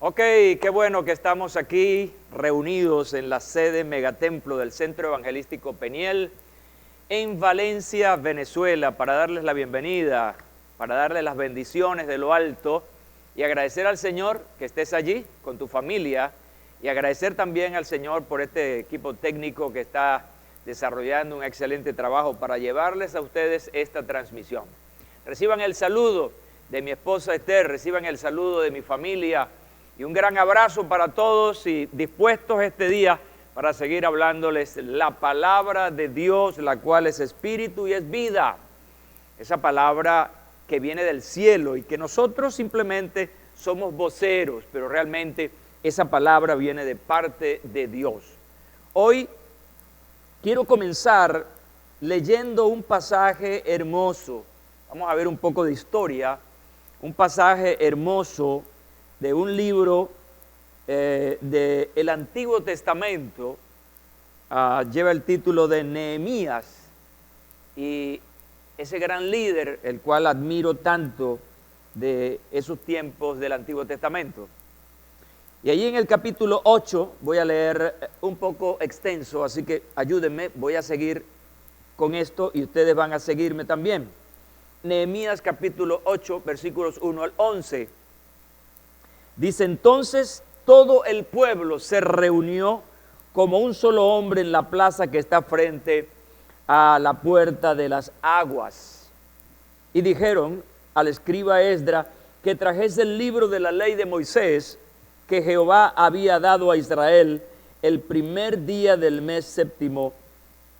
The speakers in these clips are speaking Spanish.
Ok, qué bueno que estamos aquí reunidos en la sede megatemplo del Centro Evangelístico Peniel en Valencia, Venezuela, para darles la bienvenida, para darles las bendiciones de lo alto y agradecer al Señor que estés allí con tu familia y agradecer también al Señor por este equipo técnico que está desarrollando un excelente trabajo para llevarles a ustedes esta transmisión. Reciban el saludo de mi esposa Esther, reciban el saludo de mi familia y un gran abrazo para todos y dispuestos este día para seguir hablándoles la palabra de Dios, la cual es espíritu y es vida. Esa palabra que viene del cielo y que nosotros simplemente somos voceros, pero realmente esa palabra viene de parte de Dios. Hoy quiero comenzar leyendo un pasaje hermoso. Vamos a ver un poco de historia, un pasaje hermoso de un libro del Antiguo Testamento. Lleva el título de Nehemías, y ese gran líder, el cual admiro tanto de esos tiempos del Antiguo Testamento. Y allí en el capítulo 8, voy a leer un poco extenso, así que ayúdenme, voy a seguir con esto y ustedes van a seguirme también. Nehemías capítulo 8, versículos 1 al 11. Dice: entonces todo el pueblo se reunió como un solo hombre en la plaza que está frente a la puerta de las aguas. Y dijeron al escriba Esdras que trajese el libro de la ley de Moisés que Jehová había dado a Israel el primer día del mes séptimo.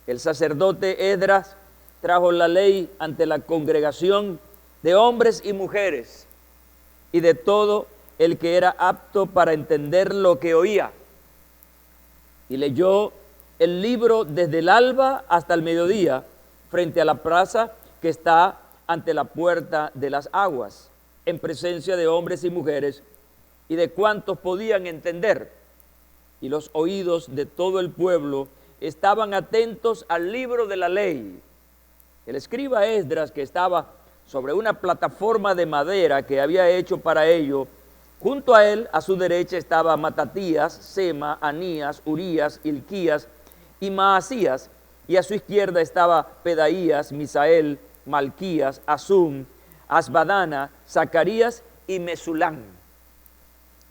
El sacerdote Esdras trajo la ley ante la congregación de hombres y mujeres y de todo el que era apto para entender lo que oía. Y leyó el libro desde el alba hasta el mediodía frente a la plaza que está ante la puerta de las aguas, en presencia de hombres y mujeres y de cuantos podían entender. Y los oídos de todo el pueblo estaban atentos al libro de la ley. El escriba Esdras, que estaba sobre una plataforma de madera que había hecho para ello, junto a él, a su derecha, estaba Matatías, Sema, Anías, Urías, Hilquías y Maasías, y a su izquierda estaba Pedaías, Misael, Malquías, Asum, Asbadana, Zacarías y Mesulán.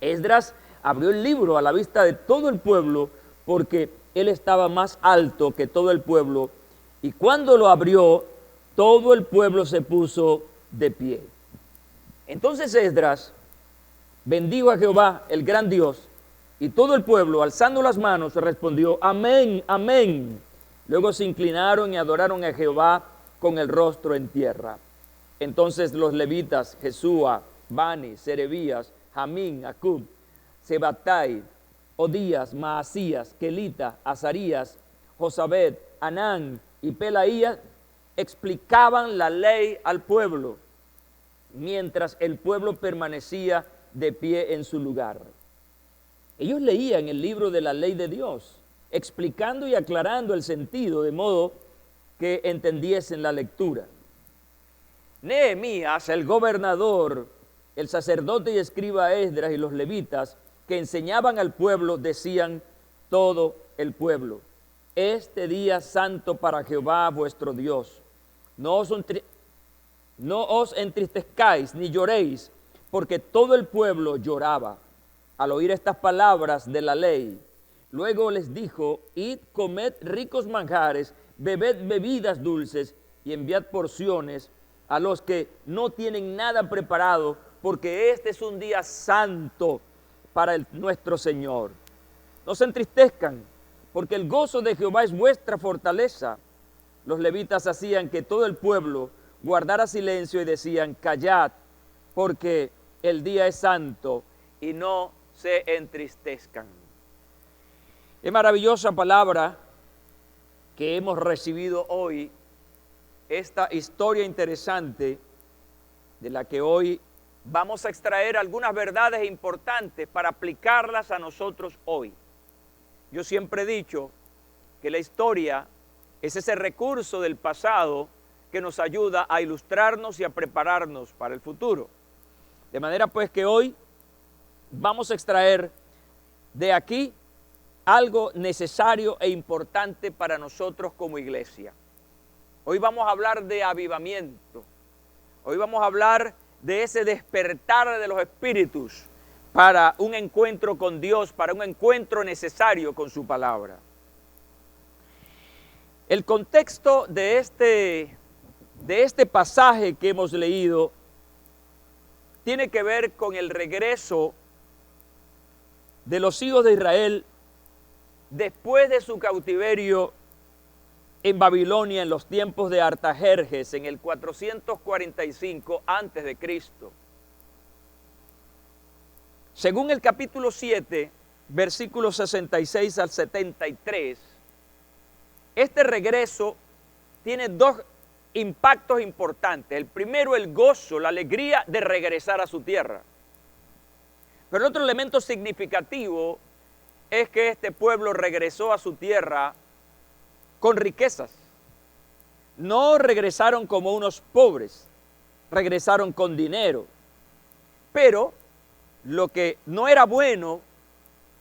Esdras abrió el libro a la vista de todo el pueblo, porque él estaba más alto que todo el pueblo, y cuando lo abrió, todo el pueblo se puso de pie. Entonces Esdras bendijo a Jehová, el gran Dios, y todo el pueblo, alzando las manos, respondió: amén, amén. Luego se inclinaron y adoraron a Jehová con el rostro en tierra. Entonces los levitas, Jesúa, Bani, Serebías, Jamín, Acub, Sebatai, Odías, Maasías, Kelita, Azarías, Josabed, Anán y Pelaías explicaban la ley al pueblo, mientras el pueblo permanecía de pie en su lugar. Ellos leían el libro de la ley de Dios, explicando y aclarando el sentido de modo que entendiesen la lectura. Nehemías, el gobernador, el sacerdote y escriba Esdras y los levitas que enseñaban al pueblo decían todo el pueblo: este día santo para Jehová vuestro Dios. No os entristezcáis ni lloréis, porque todo el pueblo lloraba al oír estas palabras de la ley. Luego les dijo: id, comed ricos manjares, bebed bebidas dulces y enviad porciones a los que no tienen nada preparado, porque este es un día santo para nuestro Señor. No se entristezcan, porque el gozo de Jehová es vuestra fortaleza. Los levitas hacían que todo el pueblo guardara silencio y decían: callad, porque el día es santo, y no se entristezcan. Es maravillosa palabra que hemos recibido hoy, esta historia interesante de la que hoy vamos a extraer algunas verdades importantes para aplicarlas a nosotros hoy. Yo siempre he dicho que la historia es ese recurso del pasado que nos ayuda a ilustrarnos y a prepararnos para el futuro. De manera pues que hoy vamos a extraer de aquí algo necesario e importante para nosotros como iglesia. Hoy vamos a hablar de avivamiento. Hoy vamos a hablar de ese despertar de los espíritus para un encuentro con Dios, para un encuentro necesario con su palabra. El contexto de este pasaje que hemos leído tiene que ver con el regreso de los hijos de Israel después de su cautiverio en Babilonia en los tiempos de Artajerjes en el 445 a.C. Según el capítulo 7, versículos 66 al 73, este regreso tiene dos impactos importantes. El primero, el gozo, la alegría de regresar a su tierra. Pero el otro elemento significativo es que este pueblo regresó a su tierra con riquezas. No regresaron como unos pobres, regresaron con dinero. Pero lo que no era bueno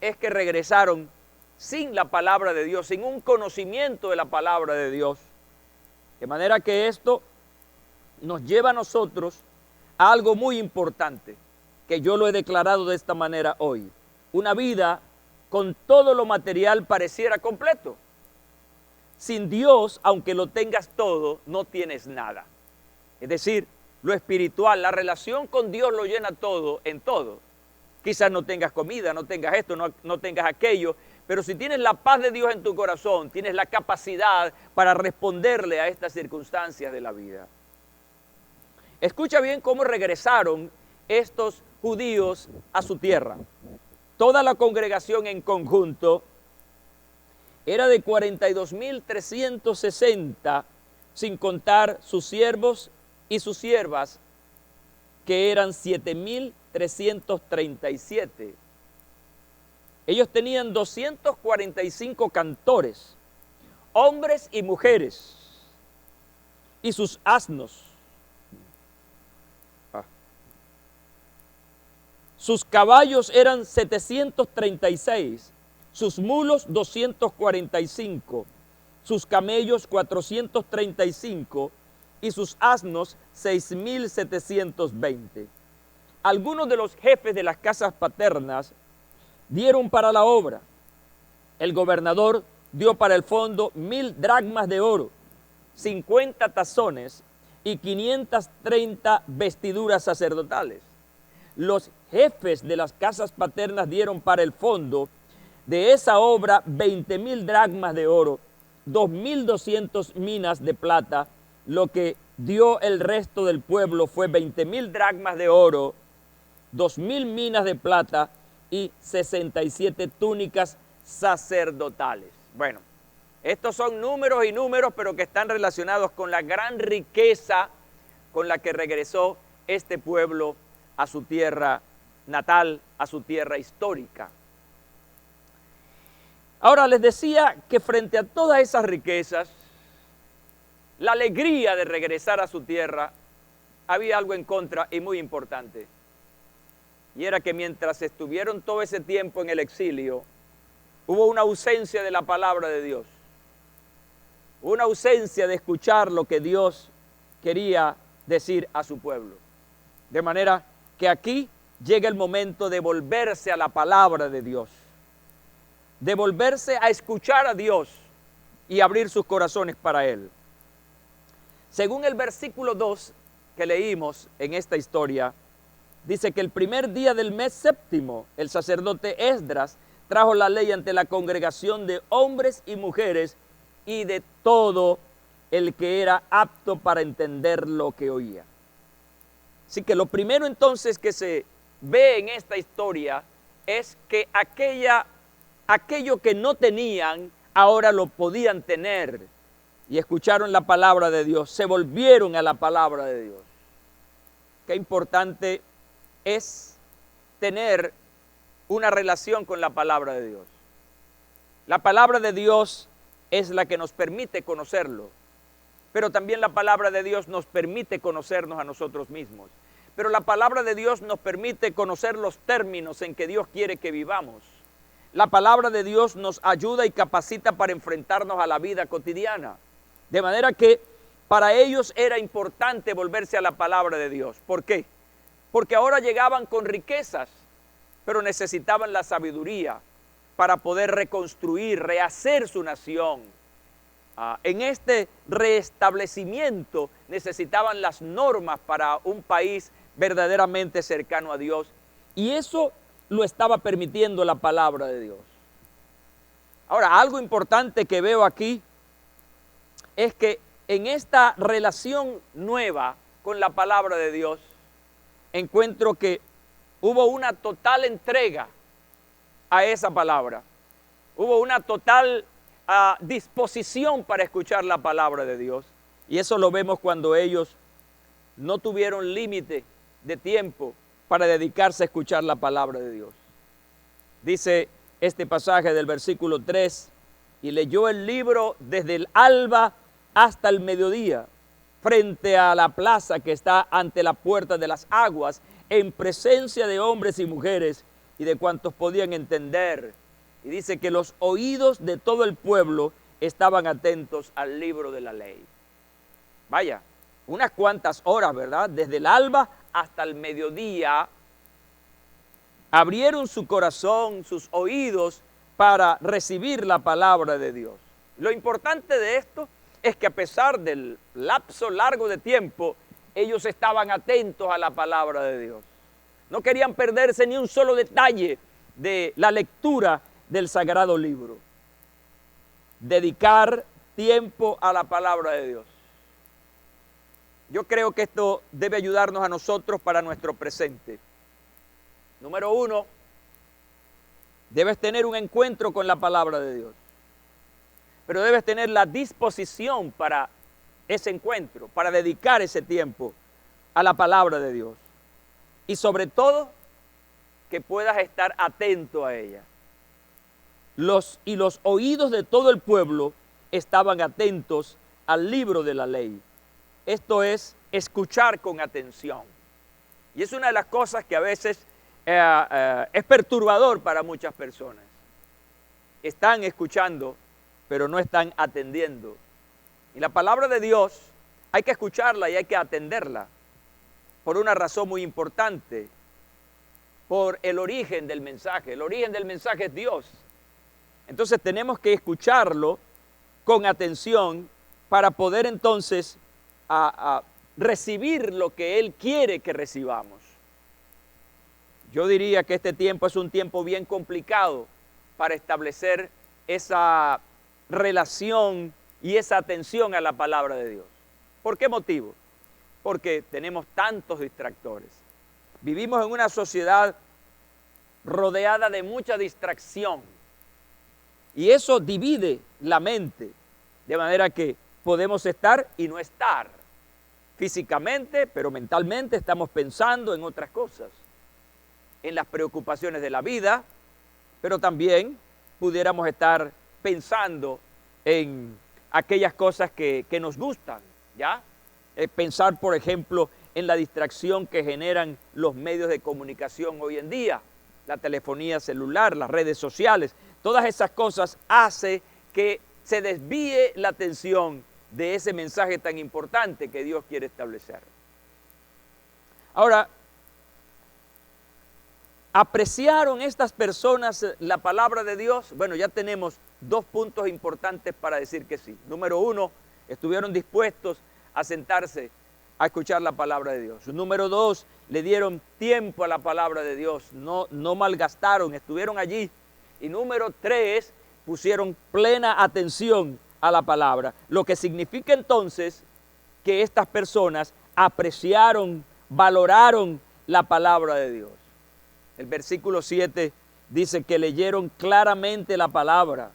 es que regresaron sin la palabra de Dios, sin un conocimiento de la palabra de Dios. De manera que esto nos lleva a nosotros a algo muy importante, que yo lo he declarado de esta manera hoy. Una vida con todo lo material pareciera completo. Sin Dios, aunque lo tengas todo, no tienes nada. Es decir, lo espiritual, la relación con Dios lo llena todo en todo. Quizás no tengas comida, no tengas esto, no tengas aquello, pero si tienes la paz de Dios en tu corazón, tienes la capacidad para responderle a estas circunstancias de la vida. Escucha bien cómo regresaron estos judíos a su tierra. Toda la congregación en conjunto era de 42.360, sin contar sus siervos y sus siervas, que eran 7.337. Ellos tenían 245 cantores, hombres y mujeres, y sus asnos. Sus caballos eran 736, sus mulos 245, sus camellos 435 y sus asnos 6.720. Algunos de los jefes de las casas paternas dieron para la obra. El gobernador dio para el fondo 1,000 dracmas de oro, 50 tazones y 530 vestiduras sacerdotales. Los jefes de las casas paternas dieron para el fondo de esa obra 20,000 dracmas de oro, 2,200 minas de plata. Lo que dio el resto del pueblo fue 20,000 dracmas de oro, 2,000 minas de plata y 67 túnicas sacerdotales. Bueno, estos son números y números, pero que están relacionados con la gran riqueza con la que regresó este pueblo a su tierra natal, a su tierra histórica. Ahora les decía que frente a todas esas riquezas, la alegría de regresar a su tierra, había algo en contra y muy importante. Y era que mientras estuvieron todo ese tiempo en el exilio, hubo una ausencia de la palabra de Dios. Una ausencia de escuchar lo que Dios quería decir a su pueblo. De manera que aquí llega el momento de volverse a la palabra de Dios. De volverse a escuchar a Dios y abrir sus corazones para Él. Según el versículo 2 que leímos en esta historia, dice que el primer día del mes séptimo, el sacerdote Esdras trajo la ley ante la congregación de hombres y mujeres y de todo el que era apto para entender lo que oía. Así que lo primero entonces que se ve en esta historia es que aquello que no tenían, ahora lo podían tener. Y escucharon la palabra de Dios, se volvieron a la palabra de Dios. Qué importante es tener una relación con la palabra de Dios. La palabra de Dios es la que nos permite conocerlo, pero también la palabra de Dios nos permite conocernos a nosotros mismos. pero la palabra de Dios nos permite conocer los términos en que Dios quiere que vivamos. La palabra de Dios nos ayuda y capacita para enfrentarnos a la vida cotidiana. De manera que para ellos era importante volverse a la palabra de Dios. ¿Por qué? Porque ahora llegaban con riquezas, pero necesitaban la sabiduría para poder reconstruir, rehacer su nación. En este restablecimiento necesitaban las normas para un país verdaderamente cercano a Dios, y eso lo estaba permitiendo la palabra de Dios. Ahora, algo importante que veo aquí es que en esta relación nueva con la palabra de Dios, encuentro que hubo una total entrega a esa palabra. Hubo una total disposición para escuchar la palabra de Dios. Y eso lo vemos cuando ellos no tuvieron límite de tiempo para dedicarse a escuchar la palabra de Dios. Dice este pasaje del versículo 3, y leyó el libro desde el alba hasta el mediodía, frente a la plaza que está ante la puerta de las aguas, en presencia de hombres y mujeres y de cuantos podían entender. Y dice que los oídos de todo el pueblo estaban atentos al libro de la ley. Vaya, unas cuantas horas, ¿verdad? Desde el alba hasta el mediodía, abrieron su corazón, sus oídos, para recibir la palabra de Dios. Lo importante de esto es que a pesar del lapso largo de tiempo, ellos estaban atentos a la palabra de Dios. No querían perderse ni un solo detalle de la lectura del sagrado libro. Dedicar tiempo a la palabra de Dios. Yo creo que esto debe ayudarnos a nosotros para nuestro presente. Número 1, debes tener un encuentro con la palabra de Dios. Pero debes tener la disposición para ese encuentro, para dedicar ese tiempo a la palabra de Dios. Y sobre todo, que puedas estar atento a ella. Los oídos de todo el pueblo estaban atentos al libro de la ley. Esto es escuchar con atención. Y es una de las cosas que a veces es perturbador para muchas personas. Están escuchando, pero no están atendiendo. Y la palabra de Dios hay que escucharla y hay que atenderla por una razón muy importante, por el origen del mensaje. El origen del mensaje es Dios. Entonces tenemos que escucharlo con atención para poder entonces recibir lo que Él quiere que recibamos. Yo diría que este tiempo es un tiempo bien complicado para establecer esa relación y esa atención a la palabra de Dios. ¿Por qué motivo? Porque tenemos tantos distractores. Vivimos en una sociedad rodeada de mucha distracción y eso divide la mente, de manera que podemos estar y no estar físicamente, pero mentalmente estamos pensando en otras cosas, en las preocupaciones de la vida, pero también pudiéramos estar pensando en aquellas cosas que nos gustan, ¿ya? Pensar, por ejemplo, en la distracción que generan los medios de comunicación hoy en día, la telefonía celular, las redes sociales, todas esas cosas hacen que se desvíe la atención de ese mensaje tan importante que Dios quiere establecer. Ahora, ¿apreciaron estas personas la palabra de Dios? Bueno, ya tenemos 2 puntos importantes para decir que sí. Número 1, estuvieron dispuestos a sentarse a escuchar la palabra de Dios. Número 2, le dieron tiempo a la palabra de Dios, no malgastaron, estuvieron allí. Y número 3, pusieron plena atención a la palabra, lo que significa entonces que estas personas apreciaron, valoraron la palabra de Dios. El versículo 7 dice que leyeron claramente la palabra.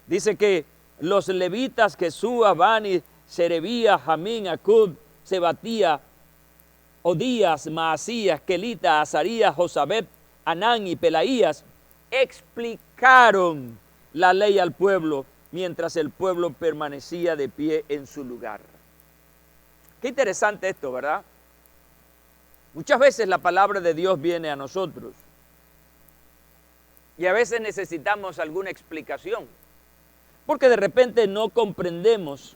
Dice que los levitas, Jesúa, Bani, Serebía, Jamín, Acub, Sebatía, Odías, Maasías, Kelita, Azarías, Josabet, Anán y Pelaías explicaron la ley al pueblo mientras el pueblo permanecía de pie en su lugar. Qué interesante esto, ¿verdad? Muchas veces la palabra de Dios viene a nosotros y a veces necesitamos alguna explicación, porque de repente no comprendemos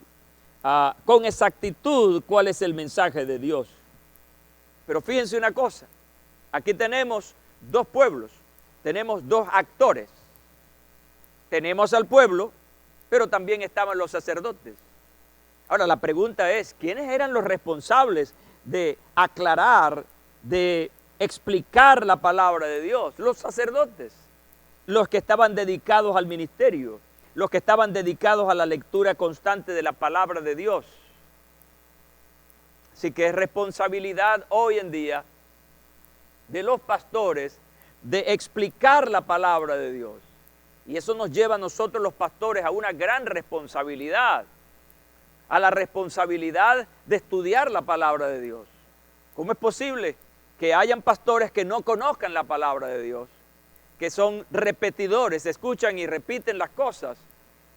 con exactitud cuál es el mensaje de Dios. Pero fíjense una cosa, aquí tenemos dos pueblos, tenemos dos actores. Tenemos al pueblo, pero también estaban los sacerdotes. Ahora la pregunta es, ¿quiénes eran los responsables de aclarar, de explicar la palabra de Dios? Los sacerdotes, los que estaban dedicados al ministerio, los que estaban dedicados a la lectura constante de la palabra de Dios. Así que es responsabilidad hoy en día de los pastores de explicar la palabra de Dios. Y eso nos lleva a nosotros los pastores a una gran responsabilidad, a la responsabilidad de estudiar la palabra de Dios. ¿Cómo es posible que hayan pastores que no conozcan la palabra de Dios, que son repetidores, escuchan y repiten las cosas?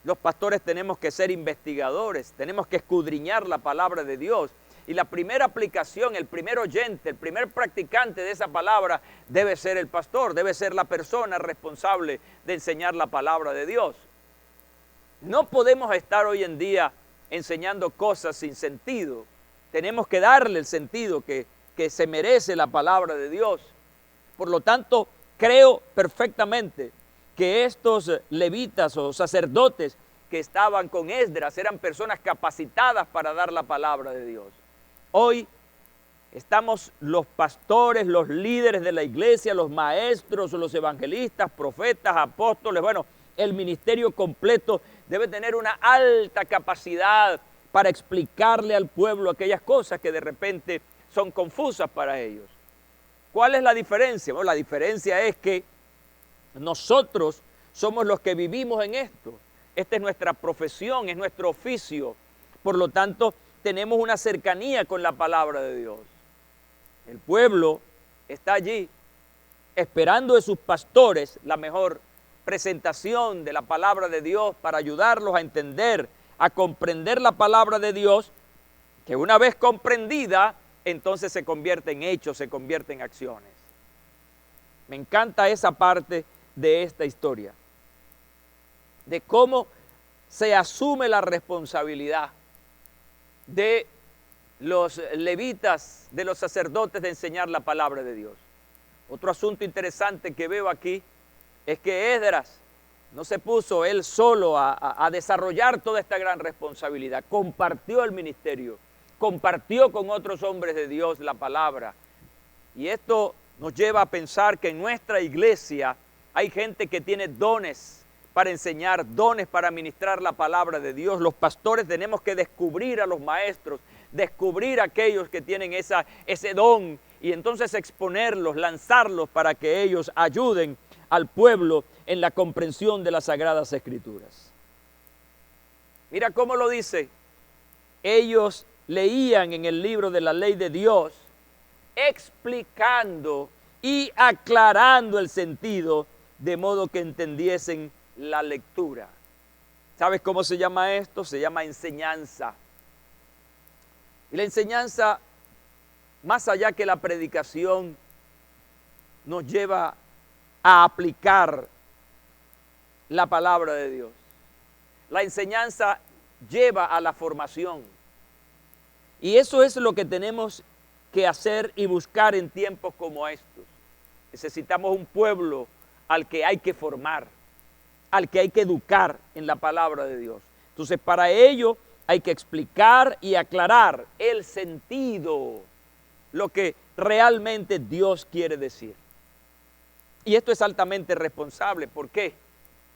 Los pastores tenemos que ser investigadores, tenemos que escudriñar la palabra de Dios. Y la primera aplicación, el primer oyente, el primer practicante de esa palabra debe ser el pastor, debe ser la persona responsable de enseñar la palabra de Dios. No podemos estar hoy en día enseñando cosas sin sentido. Tenemos que darle el sentido que se merece la palabra de Dios. Por lo tanto, creo perfectamente que estos levitas o sacerdotes que estaban con Esdras eran personas capacitadas para dar la palabra de Dios. Hoy estamos los pastores, los líderes de la iglesia, los maestros, los evangelistas, profetas, apóstoles, bueno, el ministerio completo debe tener una alta capacidad para explicarle al pueblo aquellas cosas que de repente son confusas para ellos. ¿Cuál es la diferencia? Bueno, la diferencia es que nosotros somos los que vivimos en esto. Esta es nuestra profesión, es nuestro oficio. Por lo tanto, tenemos una cercanía con la palabra de Dios. El pueblo está allí esperando de sus pastores la mejor presentación de la palabra de Dios para ayudarlos a entender, a comprender la palabra de Dios, que una vez comprendida, entonces se convierte en hechos, se convierte en acciones. Me encanta esa parte de esta historia, de cómo se asume la responsabilidad de los levitas, de los sacerdotes de enseñar la palabra de Dios. Otro asunto interesante que veo aquí es que Esdras no se puso él solo a desarrollar toda esta gran responsabilidad, compartió el ministerio, compartió con otros hombres de Dios la palabra. Y esto nos lleva a pensar que en nuestra iglesia hay gente que tiene dones para enseñar, dones para ministrar la palabra de Dios. Los pastores tenemos que descubrir a los maestros, descubrir a aquellos que tienen ese don y entonces exponerlos, lanzarlos para que ellos ayuden al pueblo en la comprensión de las Sagradas Escrituras. Mira cómo lo dice. Ellos leían en el libro de la ley de Dios, explicando y aclarando el sentido de modo que entendiesen la lectura. ¿Sabes cómo se llama esto? Se llama enseñanza. Y la enseñanza, más allá que la predicación, nos lleva a aplicar la palabra de Dios. La enseñanza lleva a la formación. Y eso es lo que tenemos que hacer y buscar en tiempos como estos. Necesitamos un pueblo al que hay que formar, al que hay que educar en la palabra de Dios. Entonces, para ello hay que explicar y aclarar el sentido, lo que realmente Dios quiere decir. Y esto es altamente responsable. ¿Por qué?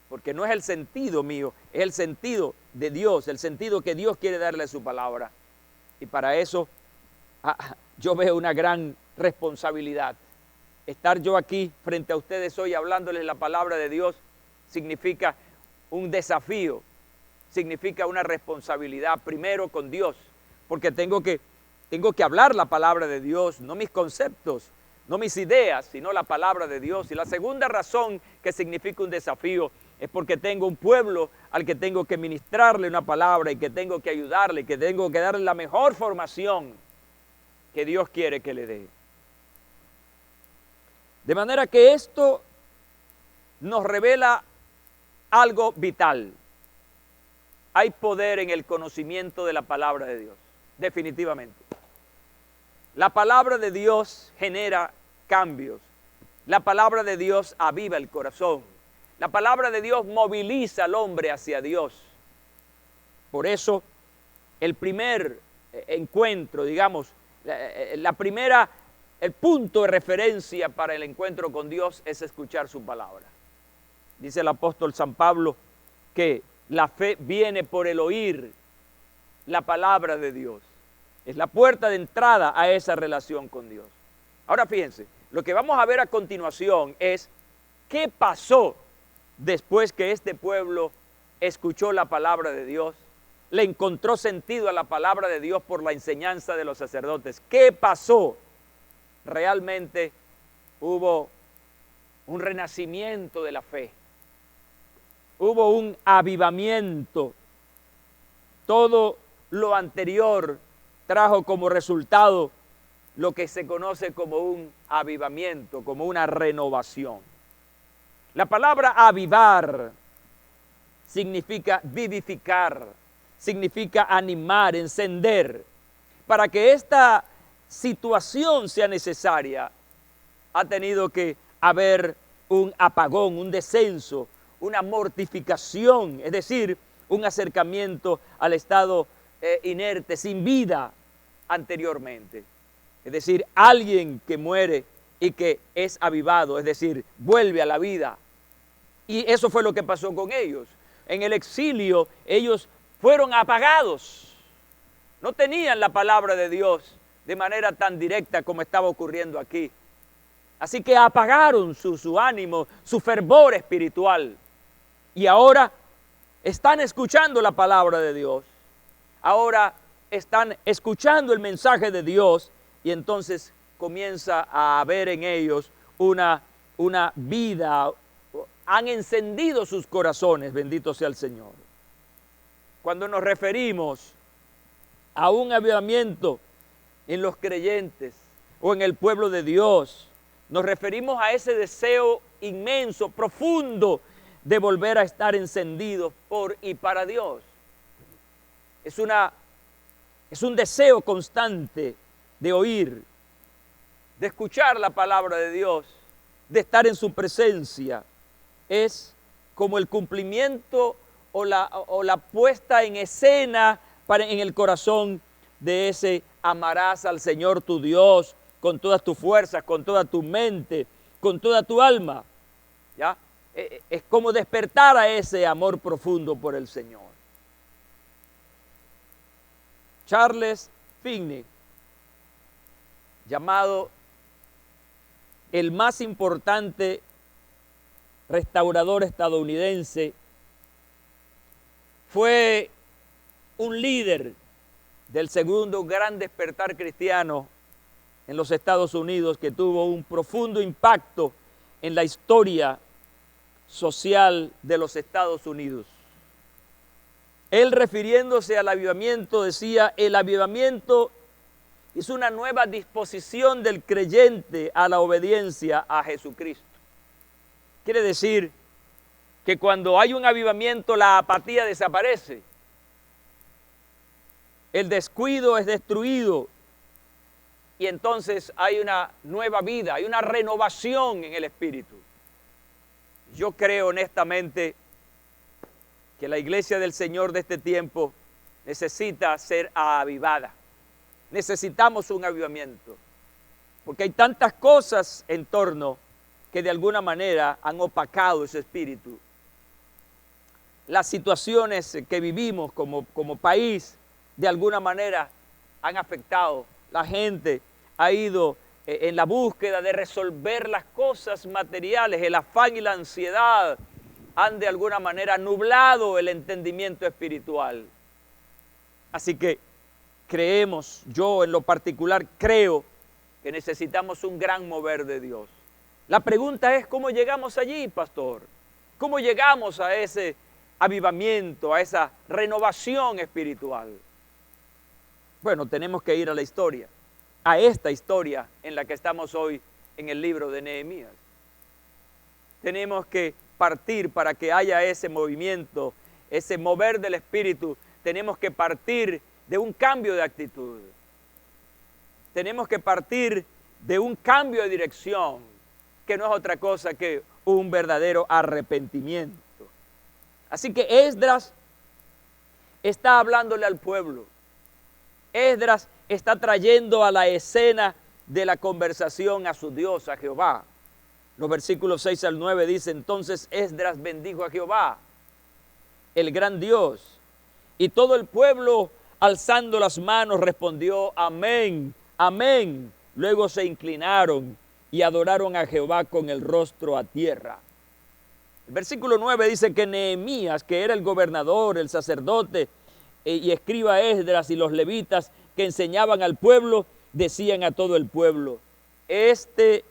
Porque no es el sentido mío, es el sentido de Dios, el sentido que Dios quiere darle a su palabra. Y para eso yo veo una gran responsabilidad. Estar yo aquí frente a ustedes hoy hablándoles la palabra de Dios significa un desafío, significa una responsabilidad primero con Dios, porque tengo que hablar la palabra de Dios, no mis conceptos, no mis ideas, sino la palabra de Dios. Y la segunda razón que significa un desafío es porque tengo un pueblo al que tengo que ministrarle una palabra y que tengo que ayudarle, que tengo que darle la mejor formación que Dios quiere que le dé. De manera que esto nos revela algo vital. Hay poder en el conocimiento de la palabra de Dios, definitivamente. La palabra de Dios genera cambios. La palabra de Dios aviva el corazón. La palabra de Dios moviliza al hombre hacia Dios. Por eso, el primer encuentro, digamos, el punto de referencia para el encuentro con Dios es escuchar su palabra. Dice el apóstol San Pablo que la fe viene por el oír la palabra de Dios. Es la puerta de entrada a esa relación con Dios. Ahora fíjense, lo que vamos a ver a continuación es qué pasó después que este pueblo escuchó la palabra de Dios, le encontró sentido a la palabra de Dios por la enseñanza de los sacerdotes. ¿Qué pasó? Realmente hubo un renacimiento de la fe. Hubo un avivamiento. Todo lo anterior trajo como resultado lo que se conoce como un avivamiento, como una renovación. La palabra avivar significa vivificar, significa animar, encender. Para que esta situación sea necesaria, ha tenido que haber un apagón, un descenso, una mortificación, es decir, un acercamiento al estado inerte, sin vida anteriormente. Es decir, alguien que muere y que es avivado, es decir, vuelve a la vida. Y eso fue lo que pasó con ellos. En el exilio ellos fueron apagados. No tenían la palabra de Dios de manera tan directa como estaba ocurriendo aquí. Así que apagaron su ánimo, su fervor espiritual. Y ahora están escuchando la palabra de Dios. Ahora están escuchando el mensaje de Dios y entonces comienza a haber en ellos una vida. Han encendido sus corazones, bendito sea el Señor. Cuando nos referimos a un avivamiento en los creyentes o en el pueblo de Dios, nos referimos a ese deseo inmenso, profundo, de volver a estar encendidos por y para Dios. Es un deseo constante de oír, de escuchar la palabra de Dios, de estar en su presencia. Es como el cumplimiento o la puesta en escena en el corazón de ese amarás al Señor tu Dios con todas tus fuerzas, con toda tu mente, con toda tu alma. ¿Ya? Es como despertar a ese amor profundo por el Señor. Charles Finney, llamado el más importante restaurador estadounidense, fue un líder del segundo gran despertar cristiano en los Estados Unidos, que tuvo un profundo impacto en la historia social de los Estados Unidos. Él, refiriéndose al avivamiento, decía: el avivamiento es una nueva disposición del creyente a la obediencia a Jesucristo. Quiere decir que cuando hay un avivamiento, la apatía desaparece. El descuido es destruido y entonces hay una nueva vida, hay una renovación en el espíritu. Yo creo honestamente que la iglesia del Señor de este tiempo necesita ser avivada. Necesitamos un avivamiento, porque hay tantas cosas en torno que de alguna manera han opacado ese espíritu. Las situaciones que vivimos como país de alguna manera han afectado. La gente ha ido en la búsqueda de resolver las cosas materiales. El afán y la ansiedad han de alguna manera nublado el entendimiento espiritual. Así que creemos, yo en lo particular creo que necesitamos un gran mover de Dios. La pregunta es: ¿cómo llegamos allí, pastor? ¿Cómo llegamos a ese avivamiento, a esa renovación espiritual? Bueno, tenemos que ir a la historia, a esta historia en la que estamos hoy en el libro de Nehemías. Tenemos que partir para que haya ese movimiento, ese mover del espíritu. Tenemos que partir de un cambio de actitud. Tenemos que partir de un cambio de dirección, que no es otra cosa que un verdadero arrepentimiento. Así que Esdras está hablándole al pueblo. Esdras está trayendo a la escena de la conversación a su Dios, a Jehová. Los versículos 6 al 9 dicen: entonces Esdras bendijo a Jehová, el gran Dios, y todo el pueblo, alzando las manos, respondió: amén, amén. Luego se inclinaron y adoraron a Jehová con el rostro a tierra. El versículo 9 dice que Nehemías, que era el gobernador, el sacerdote y escriba Esdras y los levitas que enseñaban al pueblo, decían a todo el pueblo: este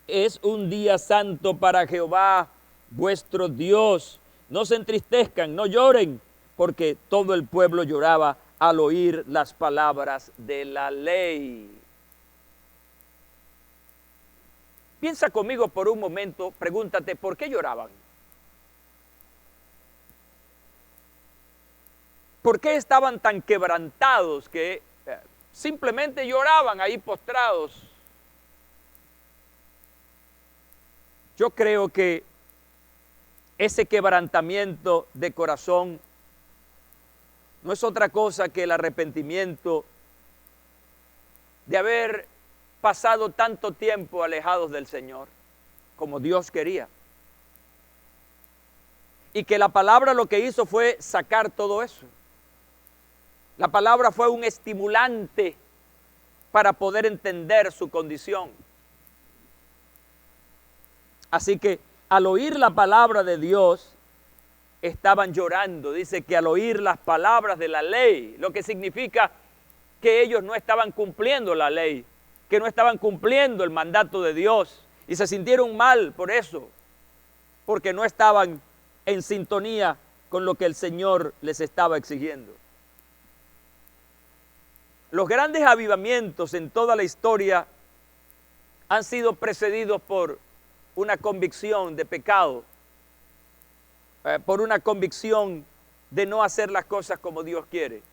es un día santo para Jehová vuestro Dios. No se entristezcan, no lloren, porque todo el pueblo lloraba al oír las palabras de la ley. Piensa conmigo por un momento, pregúntate, ¿por qué lloraban? ¿Por qué estaban tan quebrantados que simplemente lloraban ahí postrados? Yo creo que ese quebrantamiento de corazón no es otra cosa que el arrepentimiento de haber pasado tanto tiempo alejados del Señor, como Dios quería. Y que la palabra lo que hizo fue sacar todo eso. La palabra fue un estimulante para poder entender su condición. Así que al oír la palabra de Dios, estaban llorando. Dice que al oír las palabras de la ley, lo que significa que ellos no estaban cumpliendo la ley, que no estaban cumpliendo el mandato de Dios, y se sintieron mal por eso, porque no estaban en sintonía con lo que el Señor les estaba exigiendo. Los grandes avivamientos en toda la historia han sido precedidos por una convicción de pecado, por una convicción de no hacer las cosas como Dios quiere.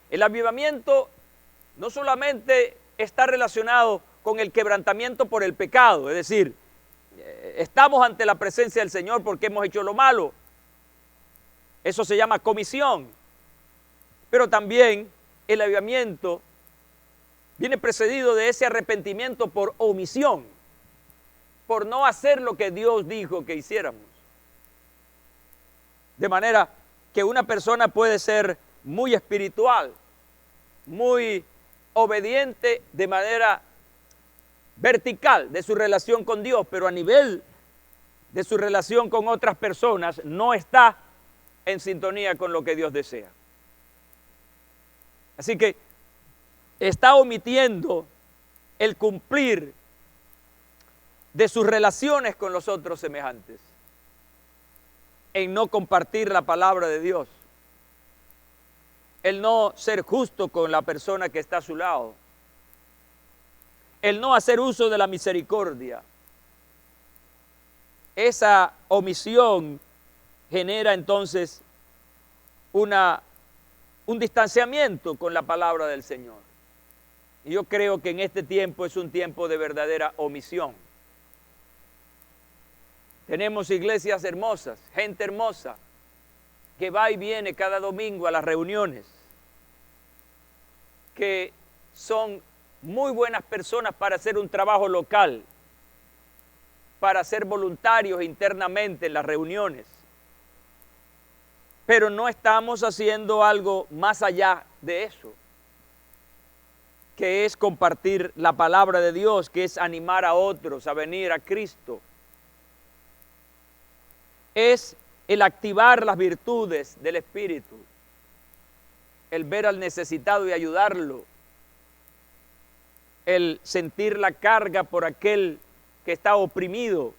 El avivamiento no solamente está relacionado con el quebrantamiento por el pecado, es decir, estamos ante la presencia del Señor porque hemos hecho lo malo. Eso se llama comisión. Pero también el avivamiento viene precedido de ese arrepentimiento por omisión, por no hacer lo que Dios dijo que hiciéramos. De manera que una persona puede ser muy espiritual, muy obediente de manera vertical de su relación con Dios, pero a nivel de su relación con otras personas no está en sintonía con lo que Dios desea. Así que está omitiendo el cumplir de sus relaciones con los otros semejantes, en no compartir la palabra de Dios, el no ser justo con la persona que está a su lado, el no hacer uso de la misericordia. Esa omisión genera entonces un distanciamiento con la palabra del Señor. Y yo creo que en este tiempo es un tiempo de verdadera omisión. Tenemos iglesias hermosas, gente hermosa, que va y viene cada domingo a las reuniones, que son muy buenas personas para hacer un trabajo local, para ser voluntarios internamente en las reuniones. Pero no estamos haciendo algo más allá de eso, que es compartir la palabra de Dios, que es animar a otros a venir a Cristo. Es el activar las virtudes del Espíritu, el ver al necesitado y ayudarlo, el sentir la carga por aquel que está oprimido.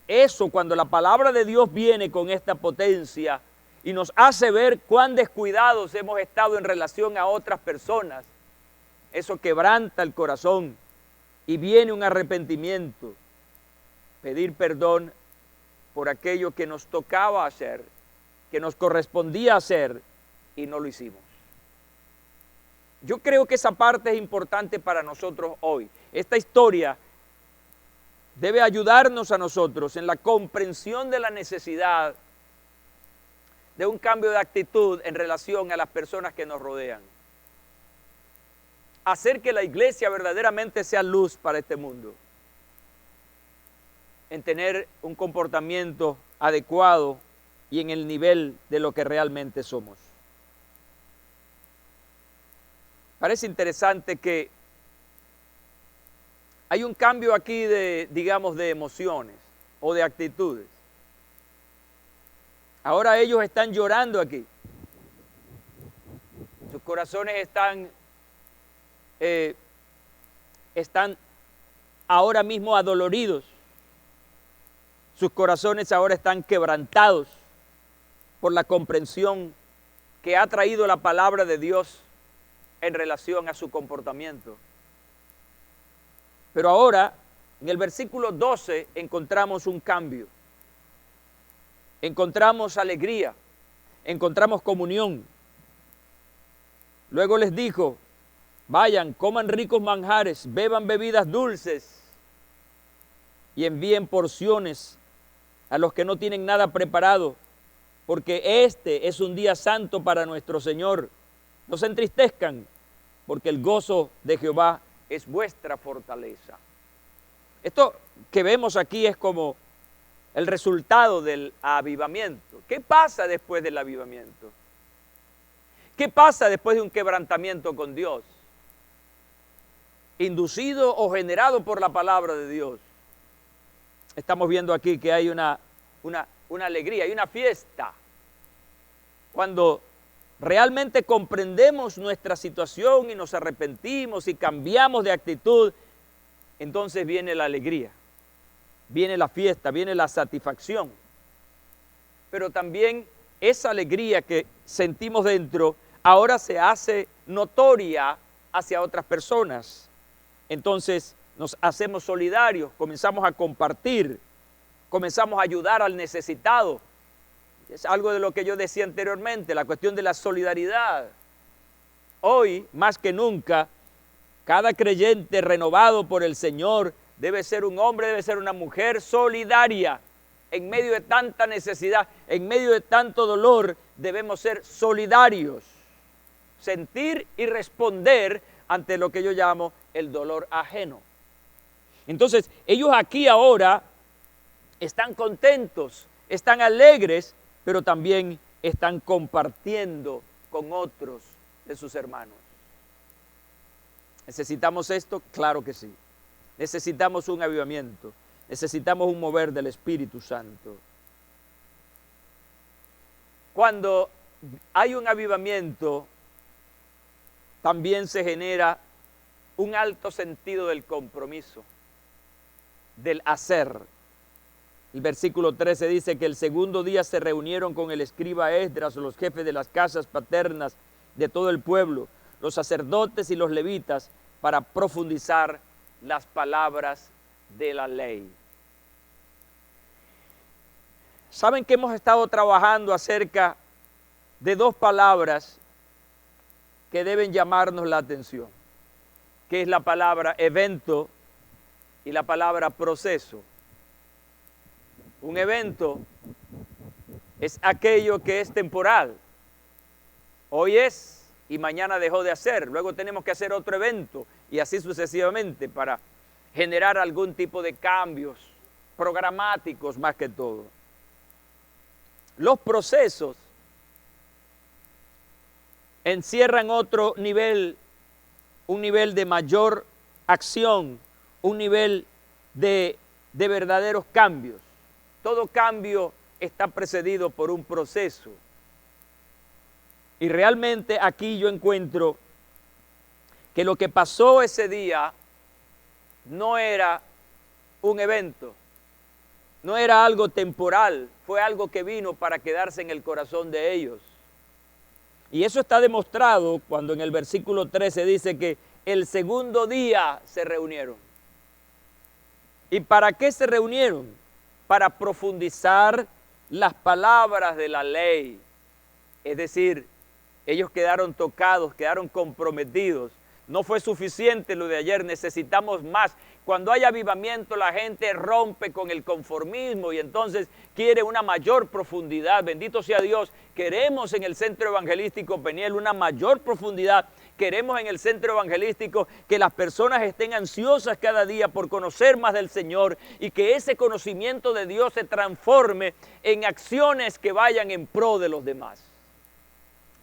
Eso, cuando la palabra de Dios viene con esta potencia y nos hace ver cuán descuidados hemos estado en relación a otras personas, eso quebranta el corazón y viene un arrepentimiento, pedir perdón por aquello que nos tocaba hacer, que nos correspondía hacer y no lo hicimos. Yo creo que esa parte es importante para nosotros hoy. Esta historia debe ayudarnos a nosotros en la comprensión de la necesidad de un cambio de actitud en relación a las personas que nos rodean. Hacer que la iglesia verdaderamente sea luz para este mundo. En tener un comportamiento adecuado y en el nivel de lo que realmente somos. Parece interesante que hay un cambio aquí de, digamos, de emociones o de actitudes. Ahora ellos están llorando aquí. Sus corazones están ahora mismo adoloridos. Sus corazones ahora están quebrantados por la comprensión que ha traído la palabra de Dios en relación a su comportamiento. Pero ahora, en el versículo 12, encontramos un cambio. Encontramos alegría, encontramos comunión. Luego les dijo, vayan, coman ricos manjares, beban bebidas dulces y envíen porciones a los que no tienen nada preparado, porque este es un día santo para nuestro Señor. No se entristezcan, porque el gozo de Jehová es vuestra fortaleza. Esto que vemos aquí es como el resultado del avivamiento. ¿Qué pasa después del avivamiento? ¿Qué pasa después de un quebrantamiento con Dios? Inducido o generado por la palabra de Dios. Estamos viendo aquí que hay una alegría, hay una fiesta. Cuando realmente comprendemos nuestra situación y nos arrepentimos y cambiamos de actitud, entonces viene la alegría, viene la fiesta, viene la satisfacción. Pero también esa alegría que sentimos dentro ahora se hace notoria hacia otras personas. Entonces nos hacemos solidarios, comenzamos a compartir, comenzamos a ayudar al necesitado. Es algo de lo que yo decía anteriormente, la cuestión de la solidaridad. Hoy, más que nunca, cada creyente renovado por el Señor debe ser un hombre, debe ser una mujer solidaria. En medio de tanta necesidad, en medio de tanto dolor, debemos ser solidarios. Sentir y responder ante lo que yo llamo el dolor ajeno. Entonces, ellos aquí ahora están contentos, están alegres, pero también están compartiendo con otros de sus hermanos. ¿Necesitamos esto? Claro que sí. Necesitamos un avivamiento, necesitamos un mover del Espíritu Santo. Cuando hay un avivamiento, también se genera un alto sentido del compromiso, del hacer. El versículo 13 dice que el segundo día se reunieron con el escriba Esdras, los jefes de las casas paternas de todo el pueblo, los sacerdotes y los levitas, para profundizar las palabras de la ley. ¿Saben que hemos estado trabajando acerca de dos palabras que deben llamarnos la atención? Que es la palabra evento y la palabra proceso. Un evento es aquello que es temporal. Hoy es y mañana dejó de hacer. Luego tenemos que hacer otro evento y así sucesivamente para generar algún tipo de cambios programáticos más que todo. Los procesos encierran otro nivel, un nivel de mayor acción, un nivel de verdaderos cambios. Todo cambio está precedido por un proceso. Y realmente aquí yo encuentro que lo que pasó ese día no era un evento, no era algo temporal, fue algo que vino para quedarse en el corazón de ellos. Y eso está demostrado cuando en el versículo 13 dice que el segundo día se reunieron. ¿Y para qué se reunieron? Para profundizar las palabras de la ley. Es decir, ellos quedaron tocados, quedaron comprometidos. No fue suficiente lo de ayer, necesitamos más. Cuando hay avivamiento, la gente rompe con el conformismo y entonces quiere una mayor profundidad. Bendito sea Dios. Queremos en el Centro Evangelístico Peniel una mayor profundidad. Queremos en el Centro Evangelístico que las personas estén ansiosas cada día por conocer más del Señor y que ese conocimiento de Dios se transforme en acciones que vayan en pro de los demás.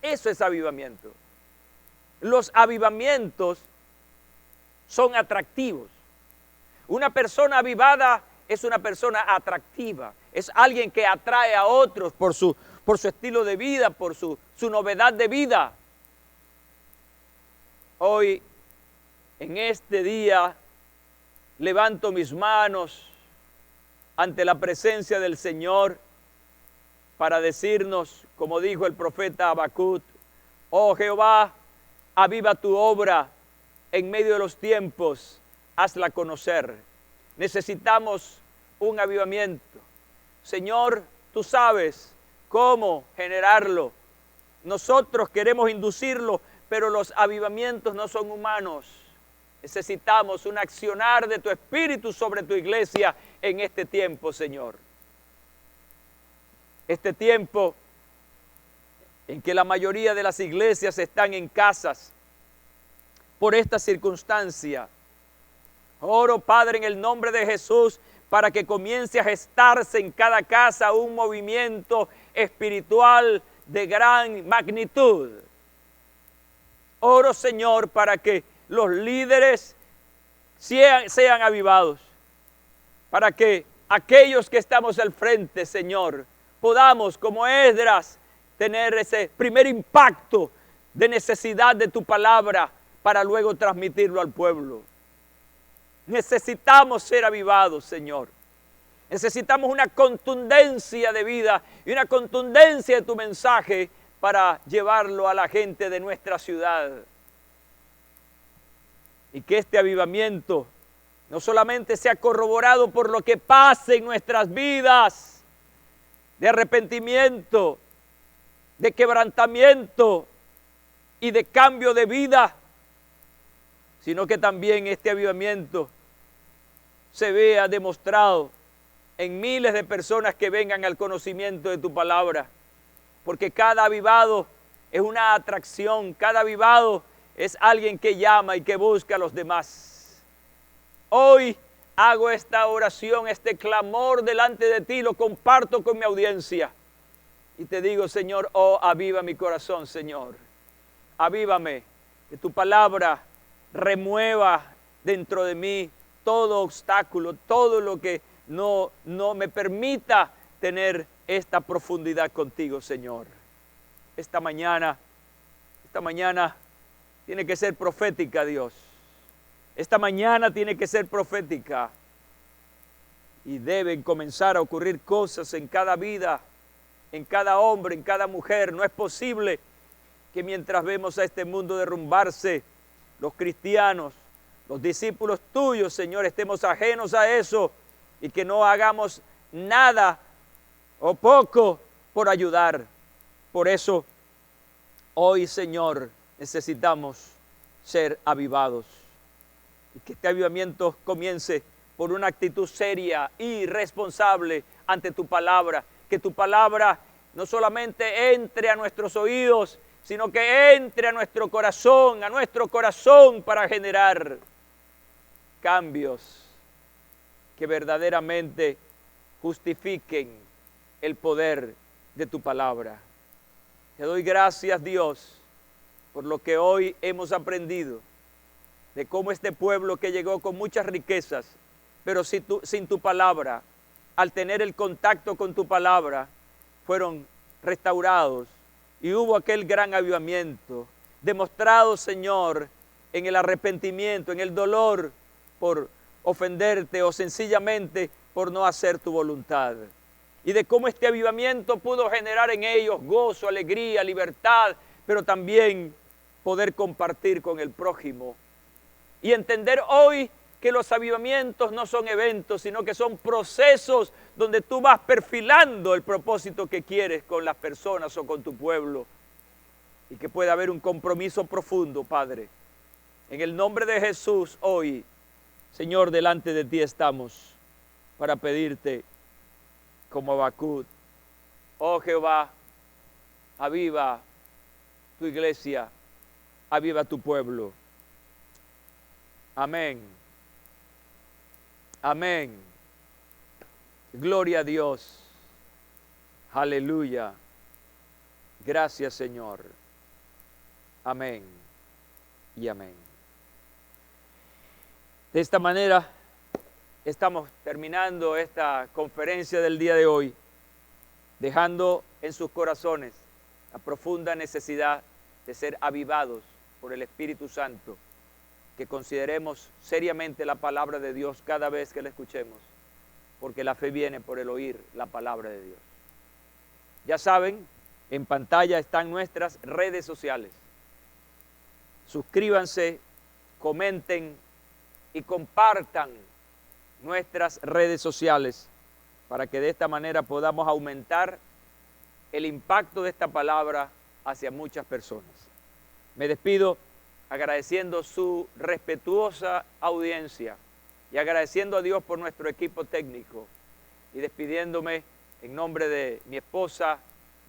Eso es avivamiento. Los avivamientos son atractivos. Una persona avivada es una persona atractiva. Es alguien que atrae a otros por su estilo de vida, por su novedad de vida. Hoy, en este día, levanto mis manos ante la presencia del Señor para decirnos, como dijo el profeta Habacuc: oh Jehová, aviva tu obra en medio de los tiempos, hazla conocer. Necesitamos un avivamiento. Señor, tú sabes cómo generarlo. Nosotros queremos inducirlo, pero los avivamientos no son humanos. Necesitamos un accionar de tu Espíritu sobre tu iglesia en este tiempo, Señor. Este tiempo en que la mayoría de las iglesias están en casas por esta circunstancia. Oro, Padre, en el nombre de Jesús, para que comience a gestarse en cada casa un movimiento espiritual de gran magnitud. Oro, Señor, para que los líderes sean avivados, para que aquellos que estamos al frente, Señor, podamos, como Esdras, tener ese primer impacto de necesidad de tu palabra para luego transmitirlo al pueblo. Necesitamos ser avivados, Señor. Necesitamos una contundencia de vida y una contundencia de tu mensaje para llevarlo a la gente de nuestra ciudad. Y que este avivamiento no solamente sea corroborado por lo que pase en nuestras vidas, de arrepentimiento, de quebrantamiento y de cambio de vida, sino que también este avivamiento se vea demostrado en miles de personas que vengan al conocimiento de tu palabra, porque cada avivado es una atracción, cada avivado es alguien que llama y que busca a los demás. Hoy hago esta oración, este clamor delante de ti, lo comparto con mi audiencia y te digo, Señor, oh, aviva mi corazón, Señor. Avívame, que tu palabra remueva dentro de mí todo obstáculo, todo lo que no me permita tener esta profundidad contigo, Señor. Esta mañana tiene que ser profética, Dios. Esta mañana tiene que ser profética. Y deben comenzar a ocurrir cosas en cada vida, en cada hombre, en cada mujer. No es posible que mientras vemos a este mundo derrumbarse, los cristianos, los discípulos tuyos, Señor, estemos ajenos a eso y que no hagamos nada o poco por ayudar. Por eso, hoy, Señor, necesitamos ser avivados. Y que este avivamiento comience por una actitud seria y responsable ante tu palabra. Que tu palabra no solamente entre a nuestros oídos, sino que entre a nuestro corazón para generar cambios que verdaderamente justifiquen el poder de tu palabra. Te doy gracias, Dios, por lo que hoy hemos aprendido, de cómo este pueblo que llegó con muchas riquezas, pero sin tu palabra, al tener el contacto con tu palabra, fueron restaurados y hubo aquel gran avivamiento, demostrado, Señor, en el arrepentimiento, en el dolor por ofenderte o sencillamente por no hacer tu voluntad. Y de cómo este avivamiento pudo generar en ellos gozo, alegría, libertad, pero también poder compartir con el prójimo. Y entender hoy que los avivamientos no son eventos, sino que son procesos donde tú vas perfilando el propósito que quieres con las personas o con tu pueblo. Y que pueda haber un compromiso profundo, Padre. En el nombre de Jesús, hoy, Señor, delante de ti estamos para pedirte como Habacuc: oh Jehová, aviva tu iglesia, aviva tu pueblo. Amén. Amén. Gloria a Dios. Aleluya. Gracias, Señor. Amén y amén. De esta manera estamos terminando esta conferencia del día de hoy, dejando en sus corazones la profunda necesidad de ser avivados por el Espíritu Santo, que consideremos seriamente la palabra de Dios cada vez que la escuchemos, porque la fe viene por el oír la palabra de Dios. Ya saben, en pantalla están nuestras redes sociales. Suscríbanse, comenten y compartan nuestras redes sociales para que de esta manera podamos aumentar el impacto de esta palabra hacia muchas personas. Me despido agradeciendo su respetuosa audiencia y agradeciendo a Dios por nuestro equipo técnico y despidiéndome en nombre de mi esposa,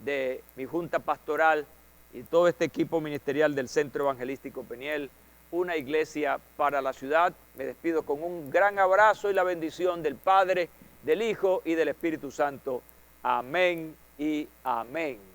de mi junta pastoral y todo este equipo ministerial del Centro Evangelístico Peniel, una iglesia para la ciudad. Me despido con un gran abrazo y la bendición del Padre, del Hijo y del Espíritu Santo. Amén y amén.